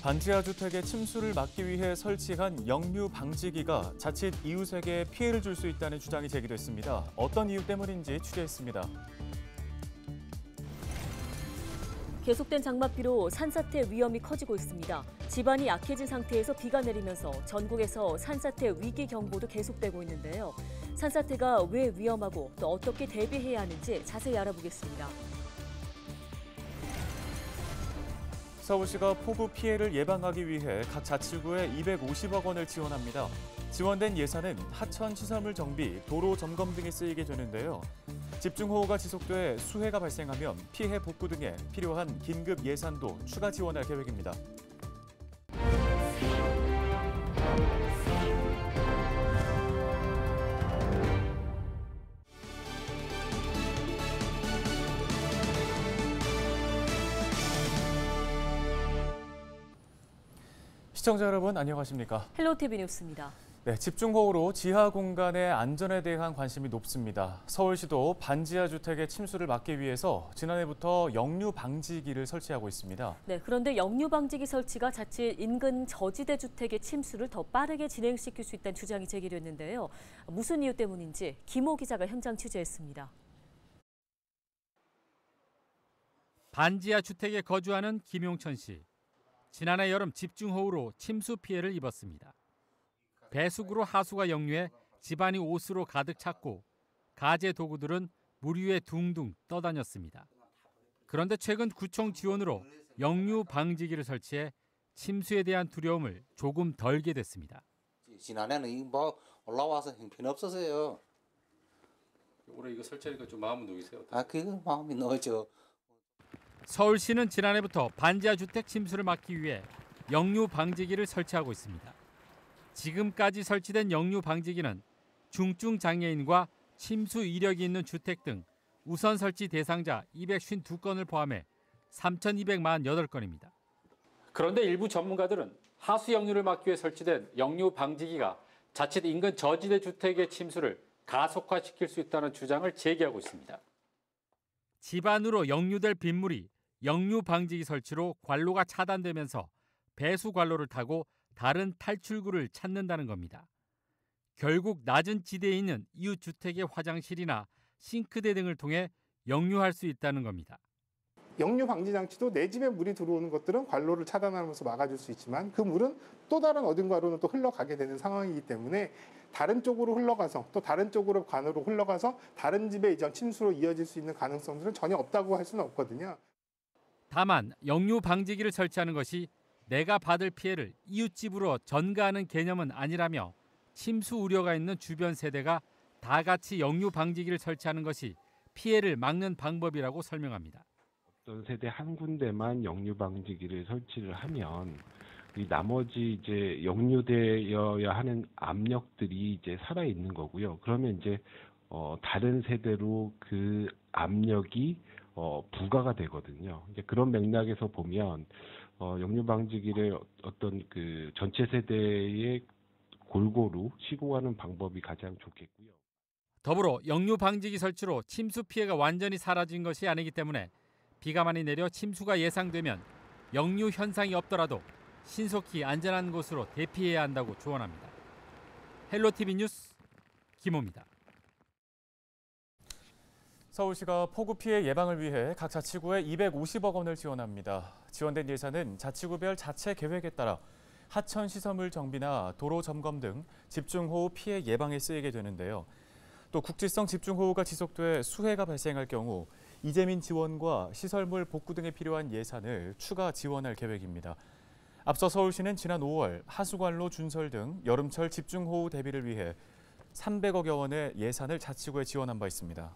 반지하 주택의 침수를 막기 위해 설치한 역류 방지기가 자칫 이웃에게 피해를 줄 수 있다는 주장이 제기됐습니다. 어떤 이유 때문인지 취재했습니다. 계속된 장맛비로 산사태 위험이 커지고 있습니다. 지반이 약해진 상태에서 비가 내리면서 전국에서 산사태 위기 경보도 계속되고 있는데요. 산사태가 왜 위험하고 또 어떻게 대비해야 하는지 자세히 알아보겠습니다. 서울시가 폭우 피해를 예방하기 위해 각 자치구에 250억 원을 지원합니다. 지원된 예산은 하천 시설물 정비, 도로 점검 등에 쓰이게 되는데요. 집중호우가 지속돼 수해가 발생하면 피해 복구 등에 필요한 긴급 예산도 추가 지원할 계획입니다. 시청자 여러분 안녕하십니까? 헬로티비 뉴스입니다. 네, 집중호우로 지하 공간의 안전에 대한 관심이 높습니다. 서울시도 반지하 주택의 침수를 막기 위해서 지난해부터 역류 방지기를 설치하고 있습니다. 네, 그런데 역류 방지기 설치가 자칫 인근 저지대 주택의 침수를 더 빠르게 진행시킬 수 있다는 주장이 제기됐는데요. 무슨 이유 때문인지 김호 기자가 현장 취재했습니다. 반지하 주택에 거주하는 김용천 씨. 지난해 여름 집중호우로 침수 피해를 입었습니다. 배수구로 하수가 역류해 집안이 옷으로 가득 찼고 가재 도구들은 물 위에 둥둥 떠다녔습니다. 그런데 최근 구청 지원으로 역류 방지기를 설치해 침수에 대한 두려움을 조금 덜게 됐습니다. 지난해는 뭐 올라와서 형편없었어요. 올해 이거 설치하니까 좀 마음은 놓이세요? 그 마음이 놓이죠. 서울시는 지난해부터 반지하 주택 침수를 막기 위해 역류 방지기를 설치하고 있습니다. 지금까지 설치된 역류 방지기는 중증 장애인과 침수 이력이 있는 주택 등 우선 설치 대상자 252건을 포함해 3,248건입니다. 그런데 일부 전문가들은 하수 역류를 막기 위해 설치된 역류 방지기가 자칫 인근 저지대 주택의 침수를 가속화시킬 수 있다는 주장을 제기하고 있습니다. 집안으로 역류될 빗물이 역류 방지기 설치로 관로가 차단되면서 배수 관로를 타고 다른 탈출구를 찾는다는 겁니다. 결국 낮은 지대에 있는 이웃 주택의 화장실이나 싱크대 등을 통해 역류할 수 있다는 겁니다. 역류 방지 장치도 내 집에 물이 들어오는 것들은 관로를 차단하면서 막아줄 수 있지만 그 물은 또 다른 어딘가로는 또 흘러가게 되는 상황이기 때문에 다른 쪽으로 흘러가서 또 다른 쪽으로 관으로 흘러가서 다른 집에 이전 침수로 이어질 수 있는 가능성들은 전혀 없다고 할 수는 없거든요. 다만 역류 방지기를 설치하는 것이 내가 받을 피해를 이웃집으로 전가하는 개념은 아니라며 침수 우려가 있는 주변 세대가 다 같이 역류 방지기를 설치하는 것이 피해를 막는 방법이라고 설명합니다. 어떤 세대 한 군데만 역류 방지기를 설치를 하면 이 나머지 이제 역류되어야 하는 압력들이 이제 살아 있는 거고요. 그러면 이제 다른 세대로 그 압력이 부과가 되거든요. 이제 그런 맥락에서 보면 역류 방지기를 어떤 그 전체 세대에 골고루 시공하는 방법이 가장 좋겠고요. 더불어 역류 방지기 설치로 침수 피해가 완전히 사라진 것이 아니기 때문에 비가 많이 내려 침수가 예상되면 역류 현상이 없더라도 신속히 안전한 곳으로 대피해야 한다고 조언합니다. 헬로티비 뉴스 김호입니다. 서울시가 폭우 피해 예방을 위해 각 자치구에 250억 원을 지원합니다. 지원된 예산은 자치구별 자체 계획에 따라 하천 시설물 정비나 도로 점검 등 집중호우 피해 예방에 쓰이게 되는데요. 또 국지성 집중호우가 지속돼 수해가 발생할 경우 이재민 지원과 시설물 복구 등에 필요한 예산을 추가 지원할 계획입니다. 앞서 서울시는 지난 5월 하수관로 준설 등 여름철 집중호우 대비를 위해 300억여 원의 예산을 자치구에 지원한 바 있습니다.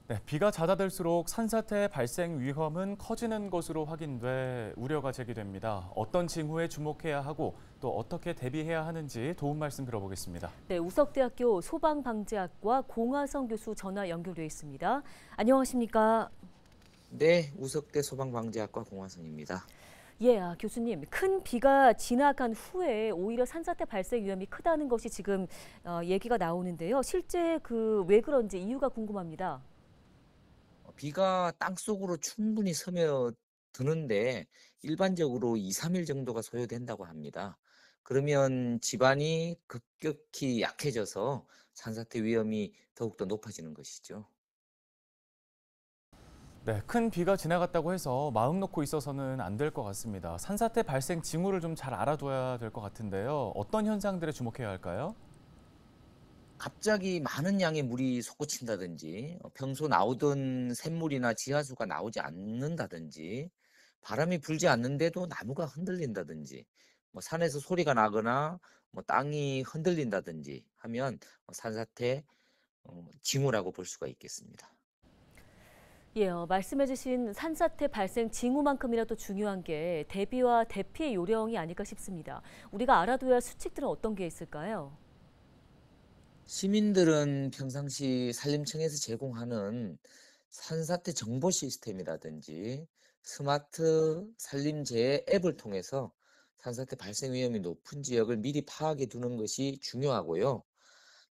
네, 비가 잦아들수록 산사태 발생 위험은 커지는 것으로 확인돼 우려가 제기됩니다. 어떤 징후에 주목해야 하고 또 어떻게 대비해야 하는지 도움 말씀 들어보겠습니다. 네, 우석대학교 소방방재학과 공하성 교수 전화 연결돼 있습니다. 안녕하십니까? 네, 우석대 소방방재학과 공하성입니다. 예, 교수님, 큰 비가 지나간 후에 오히려 산사태 발생 위험이 크다는 것이 지금 얘기가 나오는데요. 실제 왜 그런지 이유가 궁금합니다. 비가 땅속으로 충분히 스며드는데 일반적으로 2, 3일 정도가 소요된다고 합니다. 그러면 집안이 급격히 약해져서 산사태 위험이 더욱더 높아지는 것이죠. 네, 큰 비가 지나갔다고 해서 마음 놓고 있어서는 안 될 것 같습니다. 산사태 발생 징후를 좀 잘 알아둬야 될 것 같은데요. 어떤 현상들에 주목해야 할까요? 갑자기 많은 양의 물이 솟구친다든지 평소 나오던 샘물이나 지하수가 나오지 않는다든지 바람이 불지 않는데도 나무가 흔들린다든지 산에서 소리가 나거나 땅이 흔들린다든지 하면 산사태 징후라고 볼 수가 있겠습니다. 예, 말씀해주신 산사태 발생 징후만큼이라도 중요한 게 대비와 대피 요령이 아닐까 싶습니다. 우리가 알아둬야 할 수칙들은 어떤 게 있을까요? 시민들은 평상시 산림청에서 제공하는 산사태 정보 시스템이라든지 스마트 산림재해 앱을 통해서 산사태 발생 위험이 높은 지역을 미리 파악해 두는 것이 중요하고요.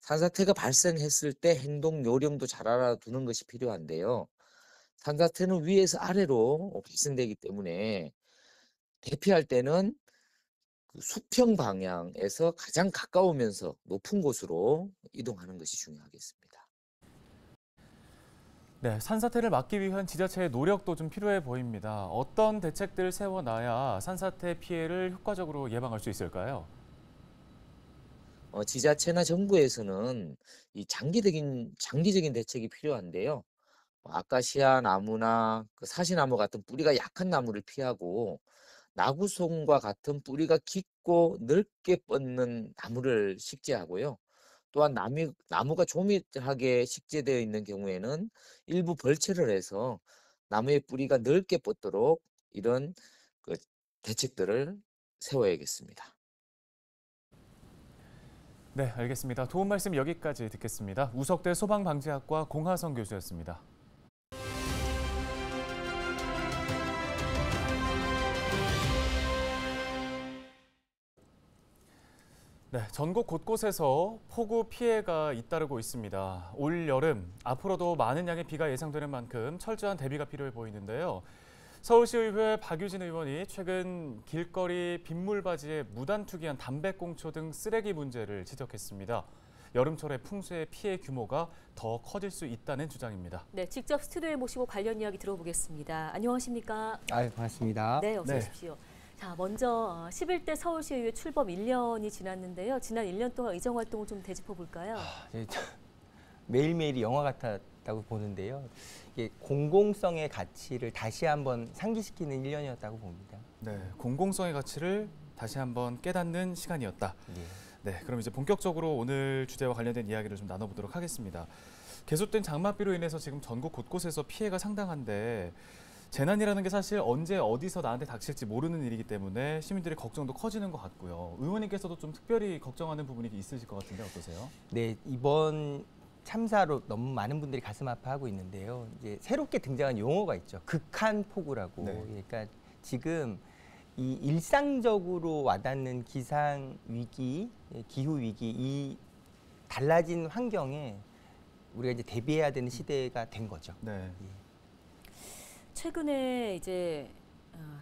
산사태가 발생했을 때 행동 요령도 잘 알아두는 것이 필요한데요. 산사태는 위에서 아래로 발생되기 때문에 대피할 때는 그 수평 방향에서 가장 가까우면서 높은 곳으로 이동하는 것이 중요하겠습니다. 네, 산사태를 막기 위한 지자체의 노력도 좀 필요해 보입니다. 어떤 대책들을 세워놔야 산사태 피해를 효과적으로 예방할 수 있을까요? 지자체나 정부에서는 이 장기적인 대책이 필요한데요. 아카시아 나무나 사시나무 같은 뿌리가 약한 나무를 피하고 나구송과 같은 뿌리가 깊고 넓게 뻗는 나무를 식재하고요. 또한 나무가 조밀하게 식재되어 있는 경우에는 일부 벌채를 해서 나무의 뿌리가 넓게 뻗도록 이런 대책들을 세워야겠습니다. 네, 알겠습니다. 도움 말씀 여기까지 듣겠습니다. 우석대 소방방지학과 공하성 교수였습니다. 네, 전국 곳곳에서 폭우 피해가 잇따르고 있습니다. 올 여름 앞으로도 많은 양의 비가 예상되는 만큼 철저한 대비가 필요해 보이는데요. 서울시의회 박유진 의원이 최근 길거리 빗물바지에 무단 투기한 담배꽁초 등 쓰레기 문제를 지적했습니다. 여름철에 풍수의 피해 규모가 더 커질 수 있다는 주장입니다. 네, 직접 스튜디오에 모시고 관련 이야기 들어보겠습니다. 안녕하십니까? 반갑습니다. 네, 어서 오십시오. 자, 먼저 11대 서울시의회 출범 1년이 지났는데요. 지난 1년 동안 의정 활동을 좀 되짚어 볼까요? 매일매일이 영화 같았다고 보는데요. 이게 공공성의 가치를 다시 한번 상기시키는 1년이었다고 봅니다. 네, 공공성의 가치를 다시 한번 깨닫는 시간이었다. 네, 그럼 이제 본격적으로 오늘 주제와 관련된 이야기를 좀 나눠보도록 하겠습니다. 계속된 장맛비로 인해서 지금 전국 곳곳에서 피해가 상당한데 재난이라는 게 사실 언제 어디서 나한테 닥칠지 모르는 일이기 때문에 시민들의 걱정도 커지는 것 같고요. 의원님께서도 좀 특별히 걱정하는 부분이 있으실 것 같은데 어떠세요? 네, 이번 참사로 너무 많은 분들이 가슴 아파하고 있는데요. 이제 새롭게 등장한 용어가 있죠. 극한 폭우라고. 네. 그러니까 지금 이 일상적으로 와닿는 기상 위기, 기후 위기, 이 달라진 환경에 우리가 이제 대비해야 되는 시대가 된 거죠. 네. 최근에 이제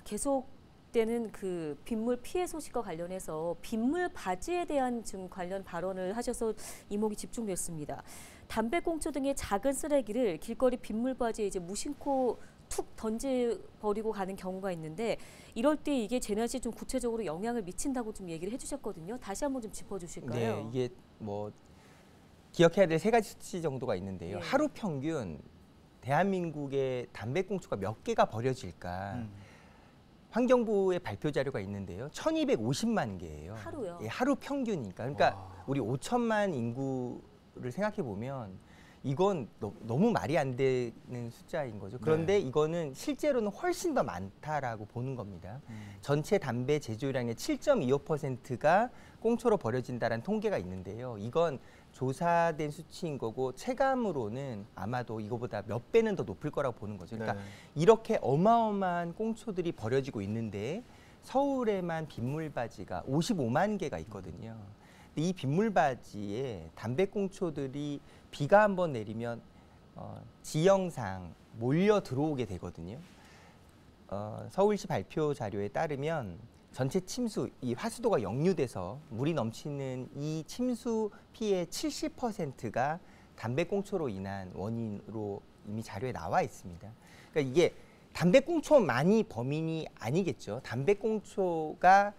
계속되는 그 빗물 피해 소식과 관련해서 빗물 바지에 대한 좀 관련 발언을 하셔서 이목이 집중됐습니다. 담배꽁초 등의 작은 쓰레기를 길거리 빗물 바지에 이제 무심코 툭 던져버리고 가는 경우가 있는데 이럴 때 이게 재난 시 좀 구체적으로 영향을 미친다고 좀 얘기를 해주셨거든요. 다시 한번 좀 짚어주실까요? 네, 이게 뭐 기억해야 될 3가지 수치 정도가 있는데요. 예. 하루 평균 대한민국의 담배꽁초가 몇 개가 버려질까? 환경부의 발표 자료가 있는데요. 1250만 개예요. 하루요? 예, 하루 평균이니까. 그러니까 와. 우리 5천만 인구를 생각해 보면 이건 너무 말이 안 되는 숫자인 거죠. 그런데 이거는 실제로는 훨씬 더 많다라고 보는 겁니다. 전체 담배 제조량의 7.25%가 꽁초로 버려진다는 통계가 있는데요. 이건 조사된 수치인 거고 체감으로는 아마도 이거보다 몇 배는 더 높을 거라고 보는 거죠. 그러니까 이렇게 어마어마한 꽁초들이 버려지고 있는데 서울에만 빗물바지가 55만 개가 있거든요. 근데 이 빗물바지에 담배꽁초들이 비가 한번 내리면 지형상 몰려 들어오게 되거든요. 서울시 발표 자료에 따르면 전체 침수, 이 하수도가 역류돼서 물이 넘치는 이 침수 피해 70%가 담배꽁초로 인한 원인으로 이미 자료에 나와 있습니다. 그러니까 이게 담배꽁초만이 범인이 아니겠죠. 담배꽁초가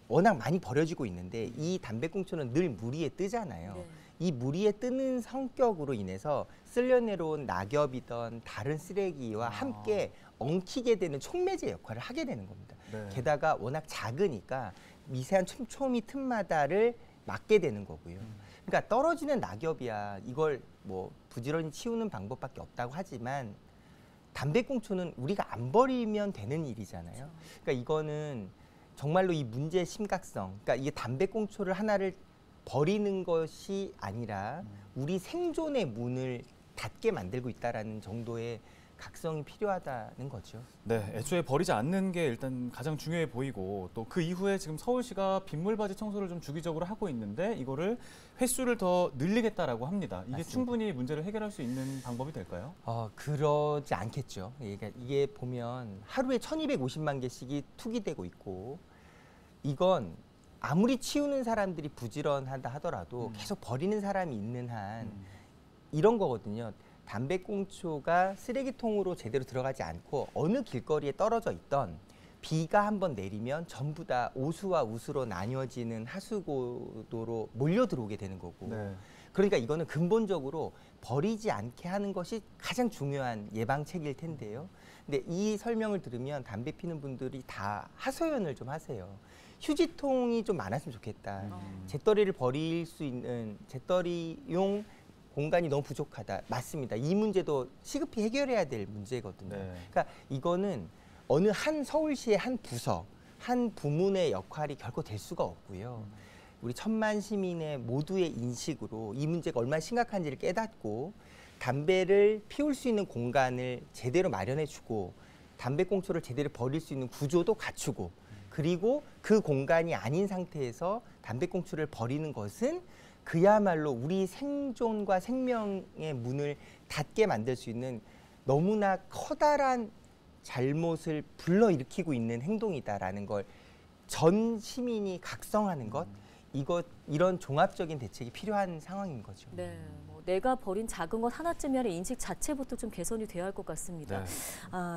워낙 많이 버려지고 있는데 이 담배꽁초는 늘 물 위에 뜨잖아요. 네. 이 물 위에 뜨는 성격으로 인해서 쓸려 내려온 낙엽이던 다른 쓰레기와 함께 엉키게 되는 촉매제 역할을 하게 되는 겁니다. 네. 게다가 워낙 작으니까 미세한 촘촘히 틈마다를 막게 되는 거고요. 그러니까 떨어지는 낙엽이야 이걸 뭐 부지런히 치우는 방법밖에 없다고 하지만 담배꽁초는 우리가 안 버리면 되는 일이잖아요. 그러니까 이거는 정말로 이 문제의 심각성, 그러니까 이게 담배꽁초를 하나를 버리는 것이 아니라 우리 생존의 문을 닫게 만들고 있다라는 정도의 각성이 필요하다는 거죠. 네, 애초에 버리지 않는 게 일단 가장 중요해 보이고 또 그 이후에 지금 서울시가 빗물바지 청소를 좀 주기적으로 하고 있는데 이거를 횟수를 더 늘리겠다라고 합니다. 이게 맞습니다. 충분히 문제를 해결할 수 있는 방법이 될까요? 그러지 않겠죠. 그러니까 이게 보면 하루에 1250만 개씩이 투기되고 있고 이건 아무리 치우는 사람들이 부지런하다 하더라도 계속 버리는 사람이 있는 한 이런 거거든요. 담배꽁초가 쓰레기통으로 제대로 들어가지 않고 어느 길거리에 떨어져 있던 비가 한번 내리면 전부 다 오수와 우수로 나뉘어지는 하수고도로 몰려 들어오게 되는 거고 네. 그러니까 이거는 근본적으로 버리지 않게 하는 것이 가장 중요한 예방책일 텐데요. 근데 이 설명을 들으면 담배 피는 분들이 다 하소연을 좀 하세요. 휴지통이 좀 많았으면 좋겠다. 재떨이를 버릴 수 있는 재떨이용 공간이 너무 부족하다. 맞습니다. 이 문제도 시급히 해결해야 될 문제거든요. 네. 그러니까 이거는 어느 한 서울시의 한 부서, 한 부문의 역할이 결코 될 수가 없고요. 우리 1000만 시민의 모두의 인식으로 이 문제가 얼마나 심각한지를 깨닫고 담배를 피울 수 있는 공간을 제대로 마련해주고 담배꽁초를 제대로 버릴 수 있는 구조도 갖추고 그리고 그 공간이 아닌 상태에서 담배꽁초를 버리는 것은 그야말로 우리 생존과 생명의 문을 닫게 만들 수 있는 너무나 커다란 잘못을 불러일으키고 있는 행동이다라는 걸 전 시민이 각성하는 것 이런 종합적인 대책이 필요한 상황인 거죠. 네, 뭐 내가 버린 작은 것 하나쯤이 아니라 인식 자체부터 좀 개선이 돼야 할 것 같습니다. 네.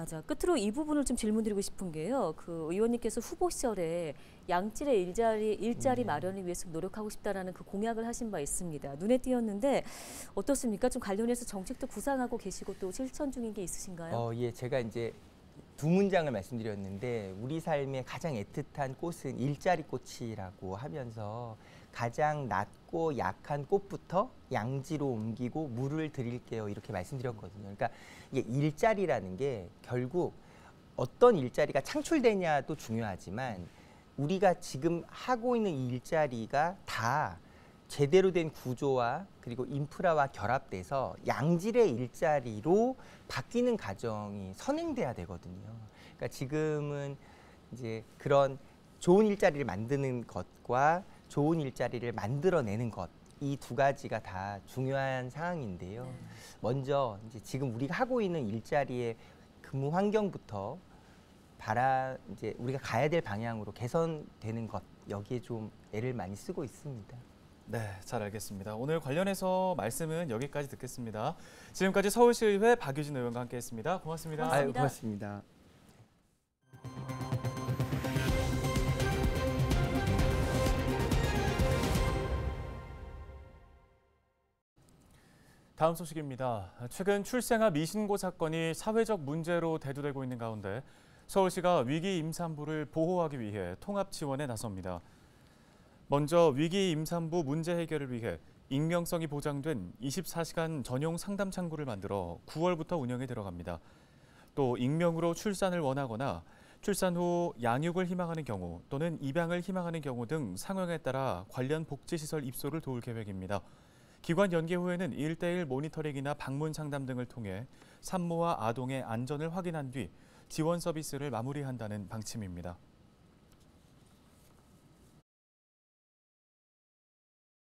자 끝으로 이 부분을 좀 질문드리고 싶은 게요. 그 의원님께서 후보 시절에 양질의 일자리 마련을 위해서 노력하고 싶다라는 그 공약을 하신 바 있습니다. 눈에 띄었는데 어떻습니까? 좀 관련해서 정책도 구상하고 계시고 또 실천 중인 게 있으신가요? 예, 제가 이제 두 문장을 말씀드렸는데 우리 삶의 가장 애틋한 꽃은 일자리 꽃이라고 하면서 가장 낮고 약한 꽃부터 양지로 옮기고 물을 드릴게요 이렇게 말씀드렸거든요. 그러니까 이게 일자리라는 게 결국 어떤 일자리가 창출되냐도 중요하지만 우리가 지금 하고 있는 이 일자리가 다 제대로 된 구조와 그리고 인프라와 결합돼서 양질의 일자리로 바뀌는 과정이 선행돼야 되거든요. 그러니까 지금은 이제 그런 좋은 일자리를 만드는 것과 좋은 일자리를 만들어내는 것, 이 두 가지가 다 중요한 상황인데요. 먼저 이제 지금 우리가 하고 있는 일자리의 근무 환경부터 이제 우리가 가야 될 방향으로 개선되는 것, 여기에 좀 애를 많이 쓰고 있습니다. 네, 잘 알겠습니다. 오늘 관련해서 말씀은 여기까지 듣겠습니다. 지금까지 서울시의회 박유진 의원과 함께했습니다. 고맙습니다. 고맙습니다. 다음 소식입니다. 최근 출생아 미신고 사건이 사회적 문제로 대두되고 있는 가운데 서울시가 위기 임산부를 보호하기 위해 통합 지원에 나섭니다. 먼저 위기 임산부 문제 해결을 위해 익명성이 보장된 24시간 전용 상담 창구를 만들어 9월부터 운영에 들어갑니다. 또 익명으로 출산을 원하거나 출산 후 양육을 희망하는 경우 또는 입양을 희망하는 경우 등 상황에 따라 관련 복지시설 입소를 도울 계획입니다. 기관 연계 후에는 1:1 모니터링이나 방문 상담 등을 통해 산모와 아동의 안전을 확인한 뒤 지원 서비스를 마무리한다는 방침입니다.